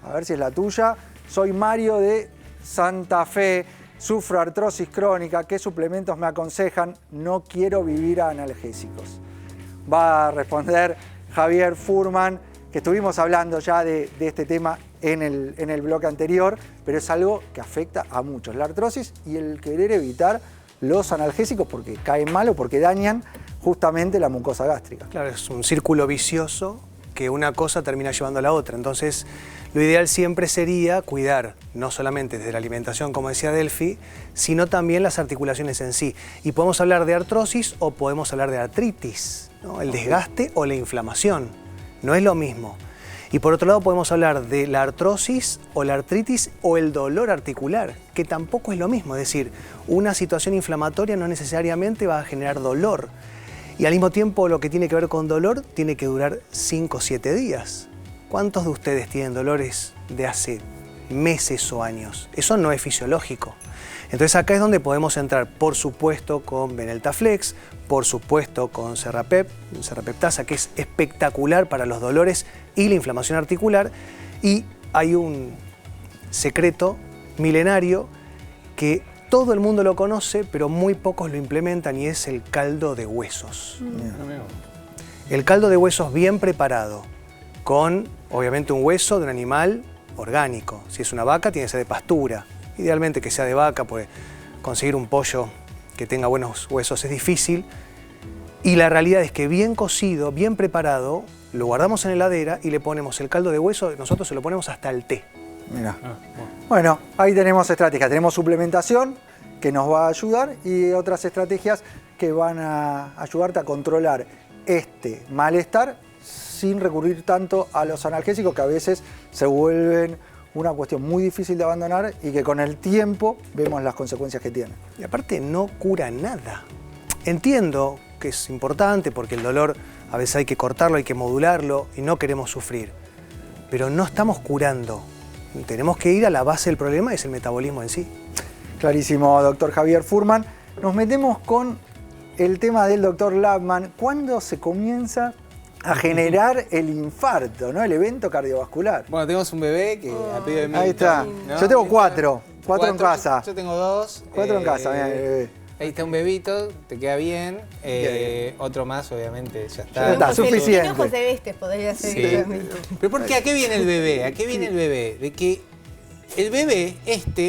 A ver si es la tuya. Soy Mario de Santa Fe, sufro artrosis crónica. ¿Qué suplementos me aconsejan? No quiero vivir a analgésicos. Va a responder Javier Furman, que estuvimos hablando ya de este tema en el bloque anterior, pero es algo que afecta a muchos. La artrosis y el querer evitar los analgésicos porque caen mal o porque dañan justamente la mucosa gástrica. Claro, es un círculo vicioso que una cosa termina llevando a la otra. Entonces, lo ideal siempre sería cuidar, no solamente desde la alimentación, como decía Delphi, sino también las articulaciones en sí. Y podemos hablar de artrosis o podemos hablar de artritis, ¿no? El desgaste o la inflamación. No es lo mismo. Y por otro lado podemos hablar de la artrosis o la artritis o el dolor articular, que tampoco es lo mismo. Es decir, una situación inflamatoria no necesariamente va a generar dolor. Y al mismo tiempo lo que tiene que ver con dolor tiene que durar 5 o 7 días. ¿Cuántos de ustedes tienen dolores de hace meses o años? Eso no es fisiológico. Entonces acá es donde podemos entrar, por supuesto, con Beneltaflex, por supuesto con Serrapeptasa, que es espectacular para los dolores y la inflamación articular. Y hay un secreto milenario que todo el mundo lo conoce, pero muy pocos lo implementan, y es el caldo de huesos. El caldo de huesos bien preparado, con obviamente un hueso de un animal orgánico. Si es una vaca, tiene que ser de pastura. Idealmente que sea de vaca, porque conseguir un pollo que tenga buenos huesos es difícil. Y la realidad es que bien cocido, bien preparado, lo guardamos en la heladera y le ponemos el caldo de hueso, nosotros se lo ponemos hasta el té. Mirá. Bueno, ahí tenemos estrategias. Tenemos suplementación que nos va a ayudar y otras estrategias que van a ayudarte a controlar este malestar sin recurrir tanto a los analgésicos, que a veces se vuelven una cuestión muy difícil de abandonar y que con el tiempo vemos las consecuencias que tienen. Y aparte no cura nada. Entiendo que es importante porque el dolor a veces hay que cortarlo, hay que modularlo y no queremos sufrir. Pero no estamos curando. Tenemos que ir a la base del problema, es el metabolismo en sí. Clarísimo, doctor Javier Furman. Nos metemos con el tema del doctor Labman. ¿Cuándo se comienza a generar el infarto, ¿no? El evento cardiovascular? Bueno, tenemos un bebé que ha pedido de mí. Ahí está. ¿No? Yo tengo cuatro en casa. Yo tengo 2. 4 en casa, mira, el bebé. Ahí está un bebito, te queda bien. Otro más, obviamente, ya está. Ya está, suficiente. El ojos de este podría ser. Sí. Pero ¿por qué? ¿A qué viene el bebé? ¿A qué viene el bebé? De que el bebé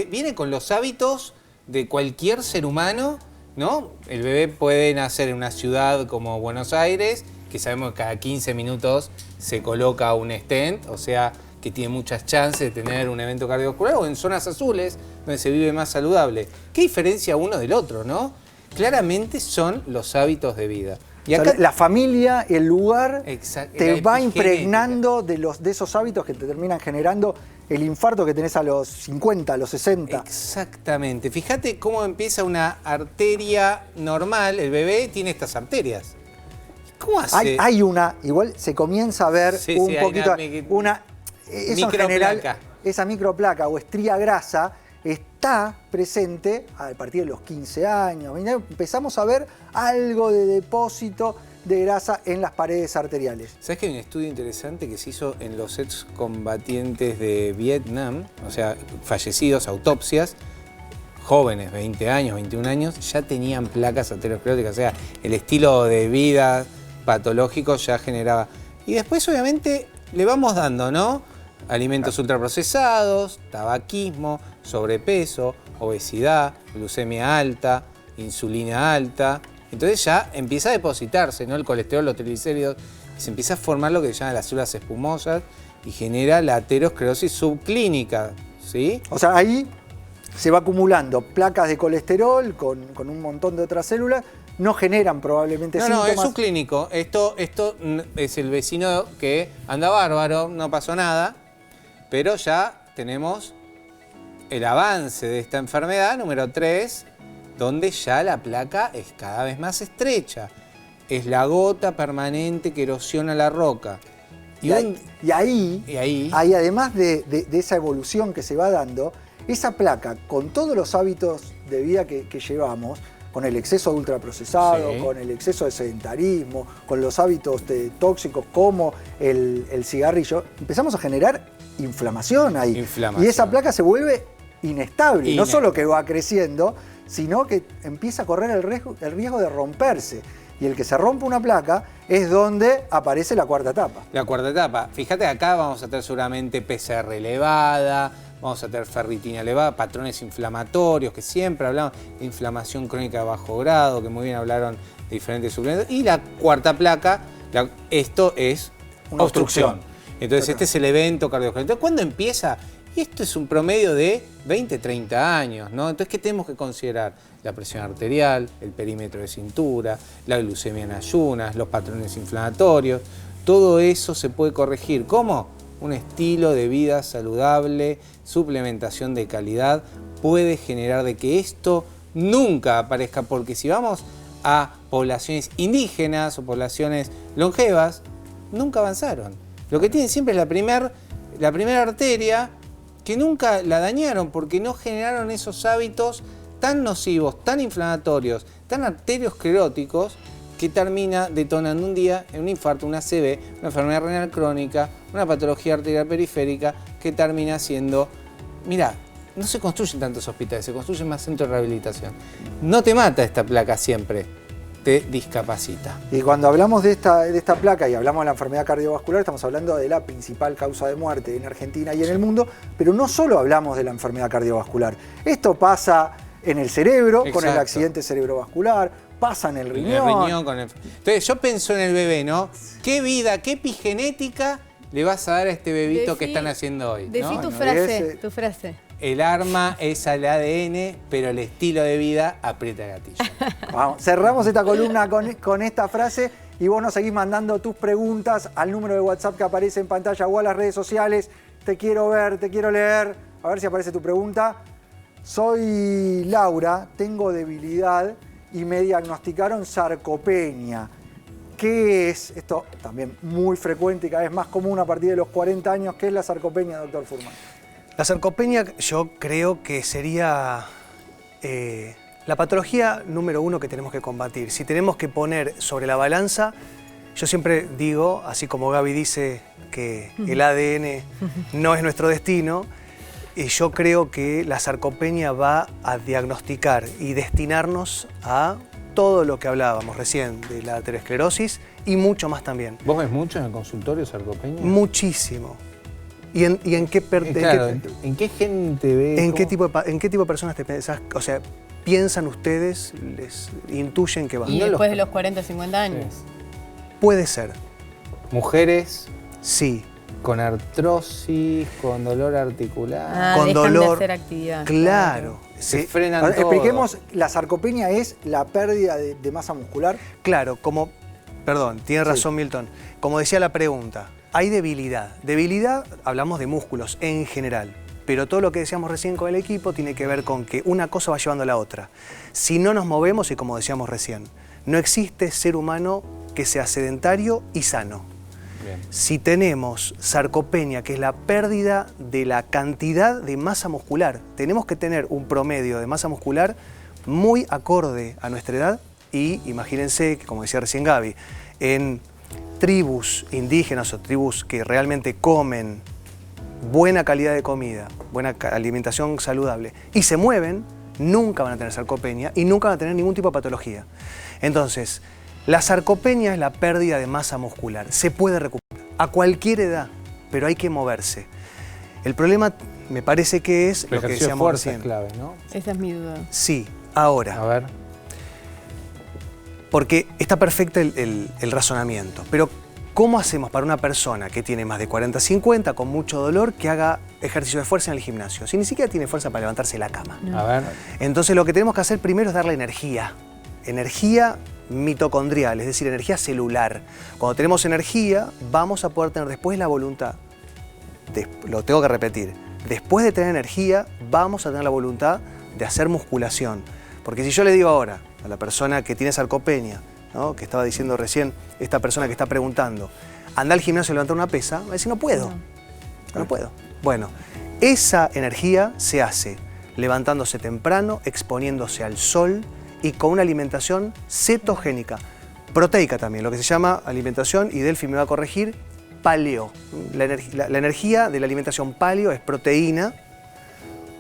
viene con los hábitos de cualquier ser humano, ¿no? El bebé puede nacer en una ciudad como Buenos Aires, que sabemos que cada 15 minutos se coloca un stent, o sea, que tiene muchas chances de tener un evento cardiovascular, o en zonas azules, donde se vive más saludable. ¿Qué diferencia uno del otro, no? Claramente son los hábitos de vida. Y acá, o sea, la familia, el lugar, te va impregnando de esos hábitos que te terminan generando el infarto que tenés a los 50, a los 60. Exactamente. Fíjate cómo empieza una arteria normal. El bebé tiene estas arterias. ¿Cómo hace? Hay una, igual se comienza a ver un poquito, eso en general, esa microplaca o estría grasa está presente a partir de los 15 años. Empezamos a ver algo de depósito de grasa en las paredes arteriales. ¿Sabes que hay un estudio interesante que se hizo en los excombatientes de Vietnam? O sea, fallecidos, autopsias, jóvenes, 20 años, 21 años, ya tenían placas ateroscleróticas. O sea, el estilo de vida patológico ya generaba. Y después, obviamente, le vamos dando, ¿no? Alimentos ultraprocesados, tabaquismo, sobrepeso, obesidad, glucemia alta, insulina alta. Entonces ya empieza a depositarse, ¿no? El colesterol, los triglicéridos, y se empieza a formar lo que se llama las células espumosas, y genera la aterosclerosis subclínica, ¿sí? O sea, ahí se va acumulando placas de colesterol con un montón de otras células, no generan probablemente síntomas. No, es subclínico. Esto es el vecino que anda bárbaro, no pasó nada, pero ya tenemos el avance de esta enfermedad, número 3, donde ya la placa es cada vez más estrecha. Es la gota permanente que erosiona la roca. Y ahí, además de esa evolución que se va dando, esa placa, con todos los hábitos de vida que llevamos, con el exceso de ultraprocesado, con el exceso de sedentarismo, con los hábitos tóxicos como el cigarrillo, empezamos a generar inflamación ahí. Y esa placa se vuelve inestable. No solo que va creciendo, sino que empieza a correr el riesgo de romperse. Y el que se rompe una placa es donde aparece la cuarta etapa. La cuarta etapa. Fíjate, acá vamos a tener seguramente PCR elevada, vamos a tener ferritina elevada, patrones inflamatorios, que siempre hablamos de inflamación crónica de bajo grado, que muy bien hablaron de diferentes suplementos. Y la cuarta placa, esto es una obstrucción. Entonces este es el evento cardiovascular. Entonces, ¿cuándo empieza? Y esto es un promedio de 20, 30 años, ¿no? Entonces, ¿qué tenemos que considerar? La presión arterial, el perímetro de cintura, la glucemia en ayunas, los patrones inflamatorios. Todo eso se puede corregir. ¿Cómo? Un estilo de vida saludable, suplementación de calidad, puede generar de que esto nunca aparezca, porque si vamos a poblaciones indígenas o poblaciones longevas, nunca avanzaron. Lo que tienen siempre es la primera arteria que nunca la dañaron porque no generaron esos hábitos tan nocivos, tan inflamatorios, tan arterioscleróticos, que termina detonando un día en un infarto, una ACV, una enfermedad renal crónica, una patología arterial periférica, que termina siendo, mira, no se construyen tantos hospitales, se construyen más centros de rehabilitación. No te mata esta placa siempre, te discapacita. Y cuando hablamos de esta placa y hablamos de la enfermedad cardiovascular, estamos hablando de la principal causa de muerte en Argentina y en el mundo, pero no solo hablamos de la enfermedad cardiovascular. Esto pasa en el cerebro, con el accidente cerebrovascular, pasa en el riñón. Entonces yo pienso en el bebé, ¿no? ¿Qué vida, qué epigenética le vas a dar a este bebito que están haciendo hoy? Decí tu frase. El arma es al ADN, pero el estilo de vida aprieta el gatillo. Vamos, cerramos esta columna con esta frase y vos nos seguís mandando tus preguntas al número de WhatsApp que aparece en pantalla o a las redes sociales. Te quiero ver, te quiero leer. A ver si aparece tu pregunta. Soy Laura, tengo debilidad y me diagnosticaron sarcopenia. ¿Qué es? Esto también muy frecuente y cada vez más común a partir de los 40 años. ¿Qué es la sarcopenia, doctor Fuhrman? La sarcopenia yo creo que sería la patología número 1 que tenemos que combatir. Si tenemos que poner sobre la balanza, yo siempre digo, así como Gaby dice que el ADN no es nuestro destino, yo creo que la sarcopenia va a diagnosticar y destinarnos a todo lo que hablábamos recién de la aterosclerosis y mucho más también. ¿Vos ves mucho en el consultorio sarcopenia? Muchísimo. ¿Y en qué ¿en qué gente ves? ¿En qué tipo de personas te pensás? O sea, ¿piensan ustedes, les intuyen que va? ¿Y después de los 40 o 50 años? Sí. Puede ser. ¿Mujeres? Sí. ¿Con artrosis, con dolor articular? Con dejan dolor. de hacer actividad. Claro. Se frenan todo. Expliquemos, la sarcopenia es la pérdida de masa muscular. Claro, perdón, tiene razón Milton. Como decía la pregunta, hay debilidad. Debilidad, hablamos de músculos en general. Pero todo lo que decíamos recién con el equipo tiene que ver con que una cosa va llevando a la otra. Si no nos movemos, y como decíamos recién, no existe ser humano que sea sedentario y sano. Bien. Si tenemos sarcopenia, que es la pérdida de la cantidad de masa muscular, tenemos que tener un promedio de masa muscular muy acorde a nuestra edad y imagínense que, como decía recién Gaby, en tribus indígenas o tribus que realmente comen buena calidad de comida, buena alimentación saludable y se mueven, nunca van a tener sarcopenia y nunca van a tener ningún tipo de patología. Entonces, la sarcopenia es la pérdida de masa muscular. Se puede recuperar a cualquier edad, pero hay que moverse. El problema me parece que es lo que decíamos recién. Es clave, ¿no? Esa es mi duda. Sí, ahora. A ver. Porque está perfecto el razonamiento, pero ¿Cómo hacemos para una persona que tiene más de 40, 50, con mucho dolor, que haga ejercicio de fuerza en el gimnasio? Si ni siquiera tiene fuerza para levantarse de la cama. No. A ver. Entonces lo que tenemos que hacer primero es darle energía. Energía mitocondrial, es decir, energía celular. Cuando tenemos energía, vamos a poder tener después la voluntad. Lo tengo que repetir. Después de tener energía, vamos a tener la voluntad de hacer musculación. Porque si yo le digo ahora a la persona que tiene sarcopenia, ¿no?, que estaba diciendo recién esta persona que está preguntando, anda al gimnasio a levantar una pesa, va a decir, no puedo, no puedo. Bueno, esa energía se hace levantándose temprano, exponiéndose al sol y con una alimentación cetogénica, proteica también, lo que se llama alimentación, y Delphi me va a corregir, paleo. La energía de la alimentación paleo es proteína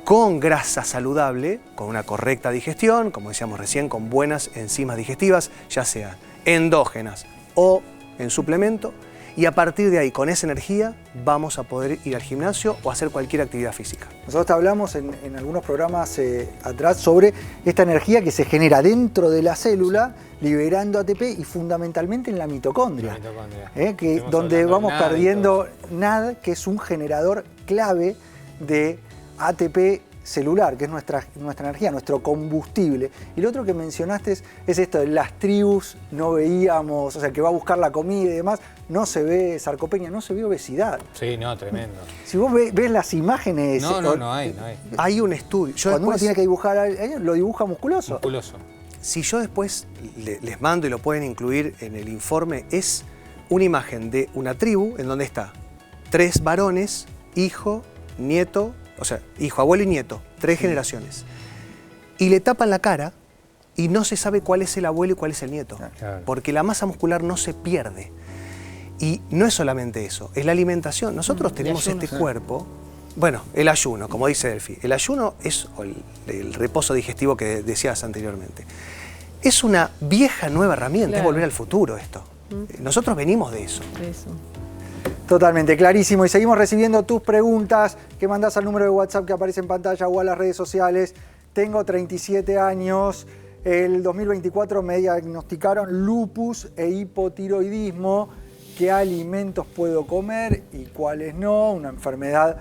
con grasa saludable, con una correcta digestión, como decíamos recién, con buenas enzimas digestivas, ya sean endógenas o en suplemento, y a partir de ahí, con esa energía, vamos a poder ir al gimnasio o hacer cualquier actividad física. Nosotros te hablamos en algunos programas atrás sobre esta energía que se genera dentro de la célula, liberando ATP y fundamentalmente en la mitocondria. Donde vamos perdiendo NAD, que es un generador clave de ATP celular, que es nuestra energía, nuestro combustible. Y lo otro que mencionaste es esto de las tribus, no veíamos, o sea, que va a buscar la comida y demás, no se ve sarcopenia, no se ve obesidad. Sí, no, tremendo. Si vos ves las imágenes... No hay. Hay un estudio. Cuando uno tiene que dibujar, lo dibuja musculoso. Musculoso. Si yo después les mando y lo pueden incluir en el informe, es una imagen de una tribu en donde está 3 varones, hijo, nieto, o sea, hijo, abuelo y nieto, 3 generaciones. Y le tapan la cara y no se sabe cuál es el abuelo y cuál es el nieto. Claro. Porque la masa muscular no se pierde. Y no es solamente eso, es la alimentación. Nosotros tenemos este cuerpo, bueno, el ayuno, como dice Delphi. El ayuno es el reposo digestivo que decías anteriormente. Es una vieja nueva herramienta, es volver al futuro esto. Nosotros venimos de eso. Totalmente, clarísimo. Y seguimos recibiendo tus preguntas que mandás al número de WhatsApp que aparece en pantalla o a las redes sociales. Tengo 37 años. El 2024 me diagnosticaron lupus e hipotiroidismo. ¿Qué alimentos puedo comer y cuáles no? Una enfermedad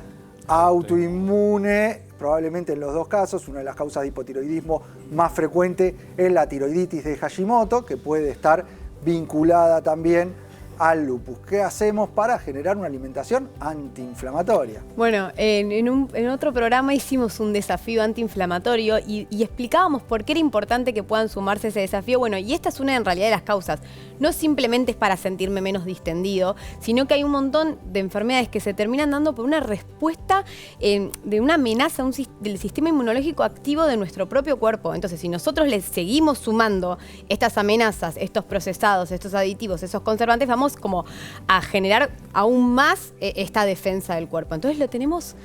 autoinmune, probablemente en los dos casos. Una de las causas de hipotiroidismo más frecuente es la tiroiditis de Hashimoto, que puede estar vinculada también al lupus. ¿Qué hacemos para generar una alimentación antiinflamatoria? Bueno, en otro programa hicimos un desafío antiinflamatorio y explicábamos por qué era importante que puedan sumarse a ese desafío. Bueno, y esta es una en realidad de las causas. No simplemente es para sentirme menos distendido, sino que hay un montón de enfermedades que se terminan dando por una respuesta de una amenaza del sistema inmunológico activo de nuestro propio cuerpo. Entonces, si nosotros les seguimos sumando estas amenazas, estos procesados, estos aditivos, esos conservantes, vamos como a generar aún más esta defensa del cuerpo. Entonces lo tenemos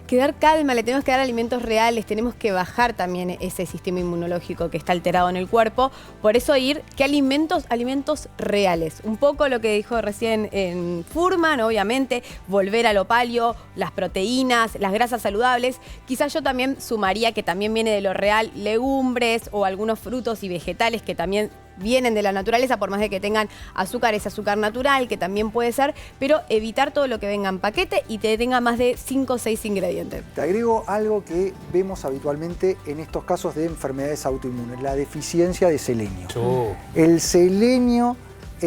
que dar calma, le tenemos que dar alimentos reales, tenemos que bajar también ese sistema inmunológico que está alterado en el cuerpo. Por eso ¿qué alimentos? Alimentos reales. Un poco lo que dijo recién en Fuhrman, obviamente, volver a lo paleo, las proteínas, las grasas saludables. Quizás yo también sumaría que también viene de lo real, legumbres o algunos frutos y vegetales que también vienen de la naturaleza, por más de que tengan azúcar, es azúcar natural, que también puede ser, pero evitar todo lo que venga en paquete y que tenga más de 5 o 6 ingredientes. Te agrego algo que vemos habitualmente en estos casos de enfermedades autoinmunes, la deficiencia de selenio. El selenio,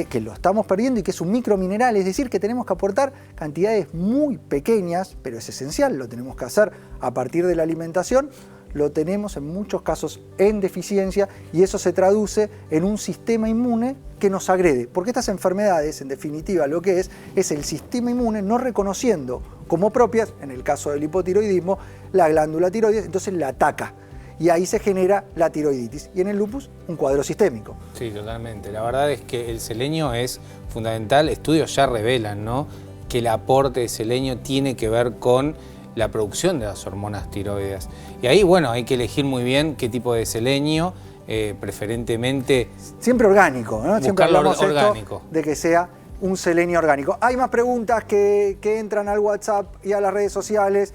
que lo estamos perdiendo y que es un micromineral, es decir, que tenemos que aportar cantidades muy pequeñas, pero es esencial, lo tenemos que hacer a partir de la alimentación. Lo tenemos en muchos casos en deficiencia y eso se traduce en un sistema inmune que nos agrede. Porque estas enfermedades, en definitiva, lo que es el sistema inmune no reconociendo como propias, en el caso del hipotiroidismo, la glándula tiroides, entonces la ataca. Y ahí se genera la tiroiditis. Y en el lupus, un cuadro sistémico. Sí, totalmente. La verdad es que el selenio es fundamental. Estudios ya revelan, ¿no?, que el aporte de selenio tiene que ver con la producción de las hormonas tiroides. Y ahí, bueno, hay que elegir muy bien qué tipo de selenio, preferentemente... Siempre orgánico, ¿no? Siempre hablamos orgánico. De que sea un selenio orgánico. Hay más preguntas que entran al WhatsApp y a las redes sociales.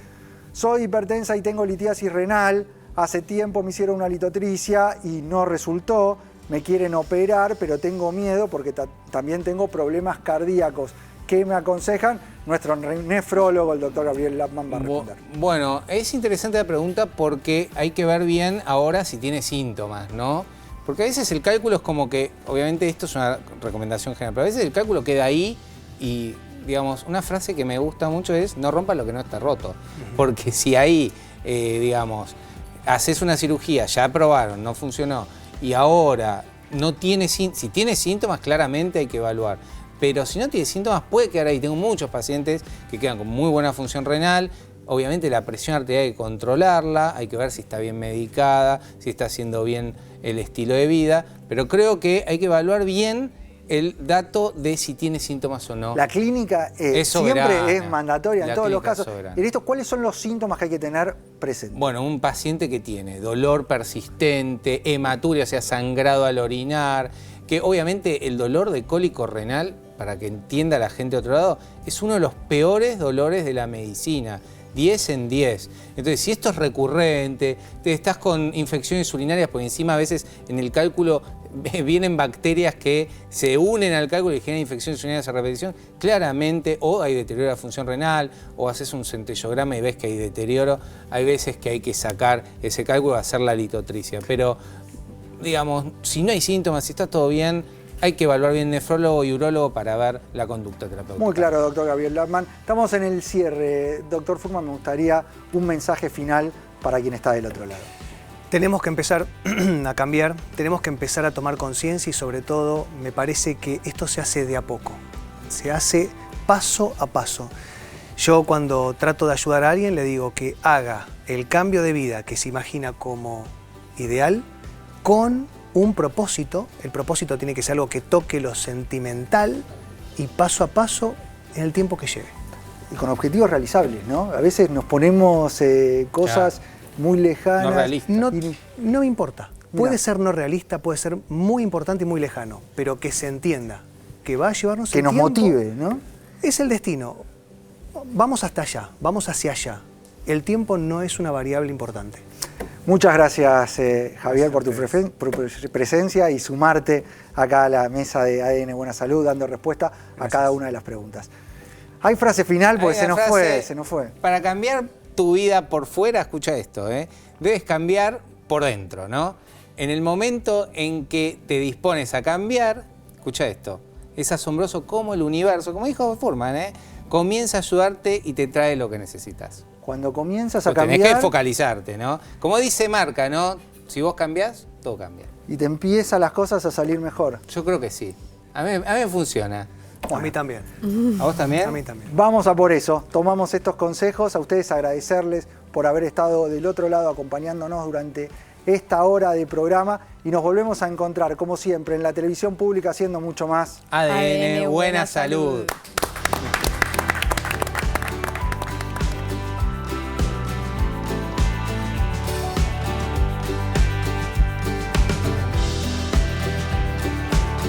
Soy hipertensa y tengo litiasis renal. Hace tiempo me hicieron una litotricia y no resultó. me quieren operar, pero tengo miedo porque también tengo problemas cardíacos. ¿Qué me aconsejan? Nuestro nefrólogo, el doctor Gabriel Lapman, va a responder. Bueno, es interesante la pregunta porque hay que ver bien ahora si tiene síntomas, ¿no? Porque a veces el cálculo es como que, obviamente esto es una recomendación general, pero a veces el cálculo queda ahí y, digamos, una frase que me gusta mucho es no rompas lo que no está roto. Porque si ahí, digamos, haces una cirugía, ya probaron, no funcionó, y ahora no tiene, si tiene síntomas, claramente hay que evaluar. Pero si no tiene síntomas, puede quedar ahí. Tengo muchos pacientes que quedan con muy buena función renal. Obviamente la presión arterial hay que controlarla, hay que ver si está bien medicada, si está haciendo bien el estilo de vida. Pero creo que hay que evaluar bien el dato de si tiene síntomas o no. La clínica siempre es mandatoria en todos los casos. ¿Y esto cuáles son los síntomas que hay que tener presentes? Bueno, un paciente que tiene dolor persistente, hematuria, o sea, sangrado al orinar, que obviamente el dolor de cólico renal, para que entienda la gente de otro lado, es uno de los peores dolores de la medicina. 10 en 10. Entonces, si esto es recurrente, te estás con infecciones urinarias, porque encima a veces en el cálculo vienen bacterias que se unen al cálculo y generan infecciones urinarias a repetición, claramente o hay deterioro de la función renal, o haces un centellograma y ves que hay deterioro, hay veces que hay que sacar ese cálculo y hacer la litotricia. Pero, digamos, si no hay síntomas, si está todo bien, hay que evaluar bien nefrólogo y urólogo para ver la conducta terapéutica. Muy claro, doctor Gabriel Lapman. Estamos en el cierre. Doctor Fuhrman, me gustaría un mensaje final para quien está del otro lado. Tenemos que empezar a cambiar, tenemos que empezar a tomar conciencia y sobre todo me parece que esto se hace de a poco, se hace paso a paso. Yo cuando trato de ayudar a alguien le digo que haga el cambio de vida que se imagina como ideal con un propósito. El propósito tiene que ser algo que toque lo sentimental y paso a paso en el tiempo que lleve. Y con objetivos realizables, ¿no? A veces nos ponemos cosas muy lejanas. No realistas. No me importa. Puede ser no realista, puede ser muy importante y muy lejano, pero que se entienda, que va a llevarnos que el nos tiempo. motive, ¿no? Es el destino. Vamos hasta allá, vamos hacia allá. El tiempo no es una variable importante. Muchas gracias, Javier, por tu presencia y sumarte acá a la mesa de ADN Buena Salud, dando respuesta a cada una de las preguntas. Hay frase final, porque se nos fue. Para cambiar tu vida por fuera, escucha esto, debes cambiar por dentro, ¿no? En el momento en que te dispones a cambiar, escucha esto, es asombroso cómo el universo, como dijo Fuhrman, comienza a ayudarte y te trae lo que necesitas. Cuando comienzas a cambiar... Tenés que focalizarte, ¿no? Como dice Marca, ¿no? Si vos cambiás, todo cambia. Y te empiezan las cosas a salir mejor. Yo creo que sí. A mí me funciona. Bueno. A mí también. ¿A vos también? A mí también. Vamos a por eso. Tomamos estos consejos. A ustedes agradecerles por haber estado del otro lado acompañándonos durante esta hora de programa. Y nos volvemos a encontrar, como siempre, en la televisión pública haciendo mucho más. ADN Buena Salud.